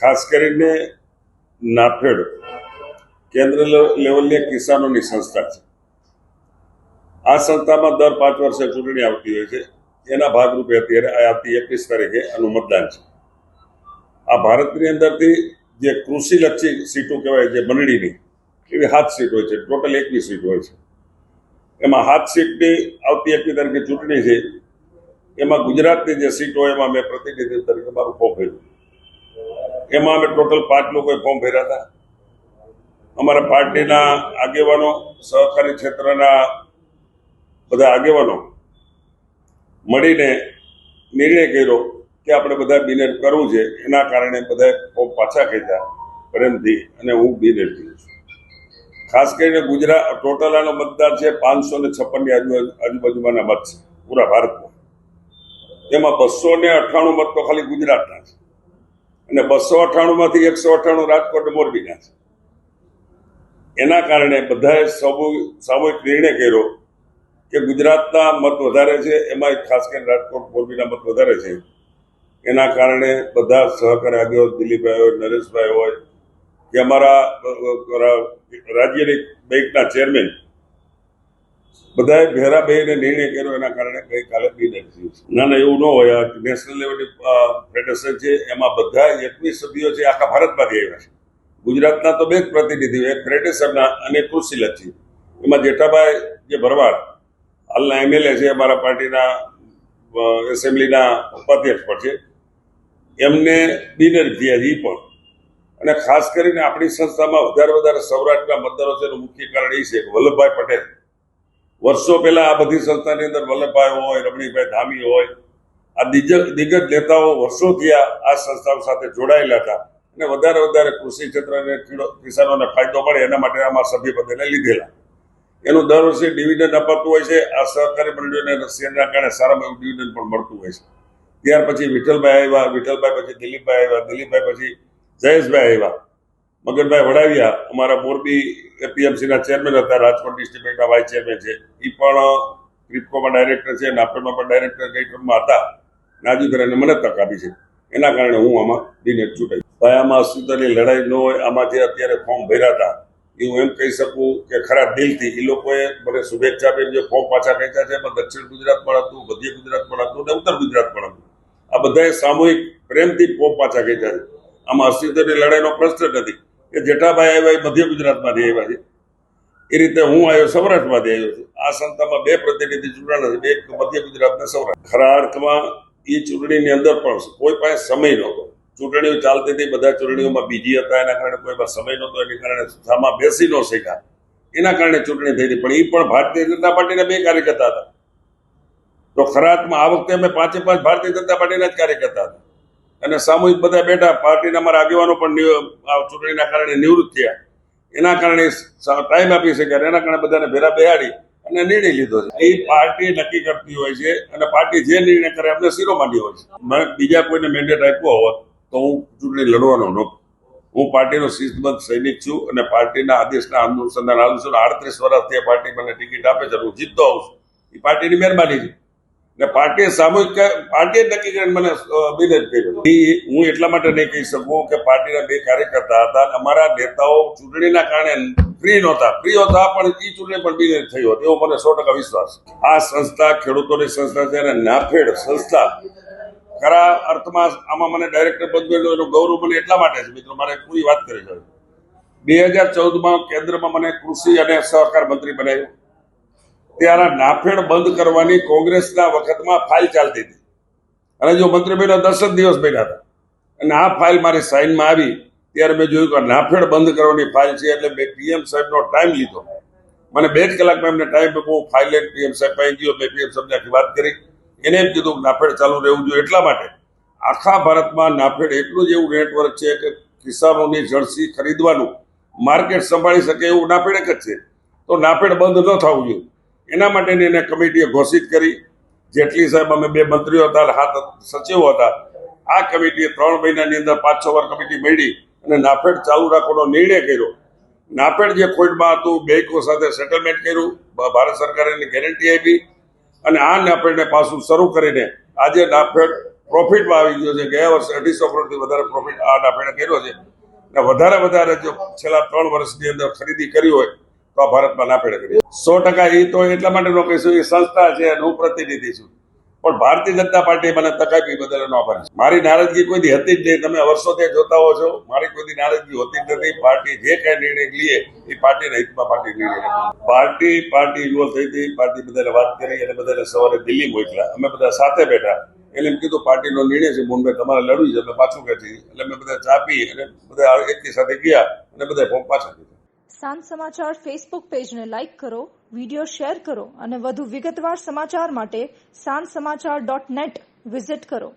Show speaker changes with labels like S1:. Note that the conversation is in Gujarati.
S1: ખાસ કરીને નાફેડ કેન્દ્ર લેવલની કિસાનોની સંસ્થા છે। આ સંસ્થામાં દર 5 વર્ષે ચૂંટણી આવતી હોય છે। એના ભાગરૂપે અત્યારે આવતી 21 તારીખે આનું મતદાન છે। આ ભારતની અંદરથી જે કૃષિલક્ષી સીટો કહેવાય, જે મંડળીની એવી 7 સીટ હોય છે। ટોટલ 21 સીટ હોય છે। એમાં 7 સીટની આવતી 21 તારીખે ચૂંટણી છે। એમાં ગુજરાતની જે સીટ હોય એમાં મેં પ્રતિનિધિ તરીકે મારું ફોર્મ ભર્યું। એમાં અમે ટોટલ 5 લોકોએ ફોર્મ ભર્યા હતા। અમારા પાર્ટીના આગેવાનો, સહકારી ક્ષેત્રના બધા આગેવાનો મળીને નિર્ણય કર્યો કે આપણે બધા બિનહરીફ કરવું છે। એના કારણે બધા ફોર્મ પાછા ખેંચ્યા પ્રેમથી, અને હું બિનહરીફ છું। ખાસ કરીને ગુજરાત ટોટલ આનો મતદાર છે 556 ની આજુબાજુમાંના મત છે પૂરા ભારતમાં। તેમાં 298 મત તો ખાલી ગુજરાતના છે, અને 298 માંથી 198 રાજકોટ અને મોરબીના છે। એના કારણે બધાએ સામૂહિક નિર્ણય કર્યો કે ગુજરાતના મત વધારે છે, એમાં ખાસ કરીને રાજકોટ મોરબીના મત વધારે છે। એના કારણે બધા સહકારી આગેવાનો, દિલીપભાઈ હોય, નરેશભાઈ હોય, કે અમારા રાજ્યની બેંકના ચેરમેન, બધાએ ભેરા બેહીને નિર્ણય કર્યો। એના કારણે ગઈકાલે બિનહરીફ છે। ના, એવું ન હોય। આ નેશનલ લેવલની ફેડરેશન છે, એમાં બધા 21 સભ્યો છે, આખા ભારતમાંથી આવ્યા છે। ગુજરાતના તો 2 જ પ્રતિનિધિઓ, એક ફેડરેશનના અને કૃષિલક્ષી। એમાં જેઠાભાઈ જે ભરવાડ હાલના MLA છે, અમારા પાર્ટીના એસેમ્બલીના ઉપાધ્યક્ષ પણ છે, એમને બિનહરીફ થયા છે એ પણ। અને ખાસ કરીને આપણી સંસ્થામાં વધારે સૌરાષ્ટ્રના મતદારો છે એનું મુખ્ય કારણ એ છે કે વલ્લભભાઈ પટેલ વર્ષો પહેલા આ બધી સંસ્થાની અંદર વલ્લભભાઈ હોય, રમણીકભાઈ ધામી હોય, આ દિગ્ગજ નેતાઓ વર્ષોથી આ સંસ્થાઓ સાથે જોડાયેલા હતા, અને વધારે કૃષિ ક્ષેત્રને કિસાનોને ફાયદો મળે એના માટે આમાં સભ્યપદેને લીધેલા। એનું દર વર્ષે ડિવિડન્ડ અપાતું હોય છે। આ સહકારી મંડળીઓને શેરના કારણે સારામાં એવું ડિવિડન્ડ પણ મળતું હોય છે। ત્યાર પછી વિઠ્ઠલભાઈ આવ્યા, વિઠ્ઠલભાઈ પછી દિલીપભાઈ આવ્યા, દિલીપભાઈ પછી જયેશભાઈ આવ્યા, મગનભાઈ વડાવિયા અમારા મોરબી APMCના ચેરમેન હતા, રાજકોટ ડિસ્ટ્રિક્ટ બેંકના વાઇસ ચેરમેન છે, એ પણ ક્રિપ્કોમાં ડાયરેક્ટર છે, નાફેડમાં પણ ડાયરેક્ટર ગઈ ટર્મમાં હતા, નાજીભાઈને મને તક આપી છે। એના કારણે હું આમાં બિનહરીફ ચૂંટાઈ। ભાઈ, આમાં અસ્તિત્વની લડાઈ ન હોય। આમાં જે અત્યારે ફોર્મ ભર્યા હતા એ હું એમ કહી શકું કે ખરા દિલથી એ લોકોએ મને શુભેચ્છા આપી। જે ફોર્મ પાછા ખેંચ્યા છે એમાં દક્ષિણ ગુજરાત પણ હતું, મધ્ય ગુજરાત પણ હતું, અને ઉત્તર ગુજરાત પણ હતું। આ બધાએ સામૂહિક પ્રેમથી ફોર્મ પાછા ખેંચ્યા છે। આમાં અસ્તિત્વની લડાઈનો પ્રશ્ન નથી કે જેઠાભાઈ આવ્યા એ મધ્ય ગુજરાતમાંથી આવ્યા છે, એ રીતે હું આવ્યો સૌરાષ્ટ્રમાંથી આવ્યો છું। આ સંસ્થામાં 2 પ્રતિનિધિ ચૂંટાણા છે, એક મધ્ય ગુજરાત ને સૌરાષ્ટ્ર। ખરા અર્થમાં એ ચૂંટણીની અંદર પણ કોઈ પાસે સમય નહોતો। ચૂંટણીઓ ચાલતી હતી, બધા ચૂંટણીઓમાં બીજી હતા, એના કારણે કોઈ પાસે સમય નહોતો, એની કારણે સામા બેસી ન શક્યા, એના કારણે ચૂંટણી થઈ હતી। પણ એ પણ ભારતીય જનતા પાર્ટીના 2 કાર્યકર્તા હતા। તો ખરા અર્થમાં આ વખતે અમે 5 ભારતીય જનતા પાર્ટીના જ કાર્યકર્તા હતા, અને સામૂહિક બધા બેઠા। પાર્ટીના અમારા આગેવાનો પણ આ ચૂંટણીના કારણે નિવૃત્ત થયા, એના કારણે ટાઈમ આપી શક્યા, એના કારણે બધાને ભેરા બેહાડી અને નિર્ણય લીધો છે। એ પાર્ટી નક્કી કરતી હોય છે, અને પાર્ટી જે નિર્ણય કરે અમને શિરોમાન્ય હોય છે। મને બીજા કોઈને મેન્ડેટ આપ્યો હોત તો હું ચૂંટણી લડવાનો નહોતો। હું પાર્ટીનો શિસ્તબદ્ધ સૈનિક છું, અને પાર્ટીના આદેશના અનુસંધાન આવું છું। 38 વર્ષથી પાર્ટી મને ટિકિટ આપે છે, હું જીતતો આવું છું, એ પાર્ટીની મહેરબાની છે। ને પાર્ટીએ સામૂહિક પાર્ટીએ નક્કી કરીને મને બિનહરીફ કર્યો। હું એટલા માટે નહીં કહી શકું કે પાર્ટીના 2 કાર્યકર્તા હતા, અને અમારા નેતાઓ ચૂંટણીના કારણે ફ્રી હતા, પણ એ ચૂંટણી પણ બિનહરીફ થઈ હોત એવો મને 100% વિશ્વાસ છે। આ સંસ્થા ખેડૂતોની સંસ્થા છે, અને નાફેડ સંસ્થા ખરા અર્થમાં આમાં મને ડાયરેક્ટર પદ મળ્યું એનું ગૌરવ મને એટલા માટે છે। મિત્રો, મારે પૂરી વાત કરી છે। 2014માં કેન્દ્રમાં મને કૃષિ અને સહકાર મંત્રી બનાવ્યો, ત્યારે નાફેડ બંધ કરવાની કોંગ્રેસના વખતમાં ફાઇલ ચાલતી હતી, અને જો મંત્રી બન્યો 10 જ દિવસ બન્યા હતા, અને આ ફાઇલ મારી સાઇનમાં આવી ત્યારે મેં જોયું કે નાફેડ બંધ કરવાની ફાઇલ છે, એટલે મેં PM સાહેબનો ટાઈમ લીધો। મને 2 જ કલાકમાં એમને ટાઈમ આપ્યો। ફાઇલ લઈને PM સાહેબ પાસે ગયો, મેં PM સાહેબને આખી વાત કરી। એને એમ કીધું કે નાફેડ ચાલુ રહેવું જોઈએ। એટલા માટે આખા ભારતમાં નાફેડ એટલું જ એવું નેટવર્ક છે કે કિસાનોની જર્સી ખરીદવાનું માર્કેટ સંભાળી શકે એવું નાફેડ એક જ છે। તો નાફેડ બંધ ન થવું જોઈએ, એના માટેની એને કમિટીએ ઘોષિત કરી। જેટલી સાહેબ અમે 2 મંત્રીઓ હતા, 7 સચિવો હતા, આ કમિટીએ 3 મહિનાની અંદર 5-6 વાર કમિટી મળી અને નાફેડ ચાલુ રાખવાનો નિર્ણય કર્યો। નાફેડ જે ખોટમાં હતું, બેંકો સાથે સેટલમેન્ટ કર્યું, ભારત સરકારે એની ગેરંટી આપી, અને આ નાફેડને પાછું શરૂ કરીને આજે નાફેડ પ્રોફિટમાં આવી ગયો છે. ગયા વર્ષે 250 કરોડથી વધારે પ્રોફિટ આ નાફેડે કર્યો છે અને વધારે જો છેલ્લા 3 વર્ષની અંદર ખરીદી કરી હોય તો આ ભારતમાં નાફેડે કરી 100%. એ તો એટલા માટે ન કહીશું, એ સંસ્થા છે અને હું પ્રતિનિધિ છું, પણ ભારતીય જનતા પાર્ટી મને તક આપી બદલ એનો આભાર છે. મારી નારાજગી કોઈ દી હતી જ નહીં. તમે વર્ષોથી જોતા હો છો, મારી કોઈ દી નારાજગી હોતી જ નથી. પાર્ટી જે કઈ નિર્ણય લઈએ એ પાર્ટીના હિતમાં પાર્ટી નિર્ણય લે. પાર્ટી ઇન્વોલ્વ થઈ હતી. પાર્ટી બધાને વાત કરી અને બધાને સવારે દિલ્હી મોકલ્યા. અમે બધા સાથે બેઠા. એટલે એમ કીધું પાર્ટીનો નિર્ણય છે મુંબઈ તમારે લડવું છે, અમે પાછું ખેંચી. એટલે અમે બધા ચા પી અને બધા એકી સાથે ગયા અને બધા ફોર્મ પાછા દીધા.
S2: સાંજ સમાચાર ફેસબુક પેજને લાઇક કરો, વિડીયો શેર કરો અને વધુ વિગતવાર સમાચાર માટે sanssamachar.net વિઝિટ કરો.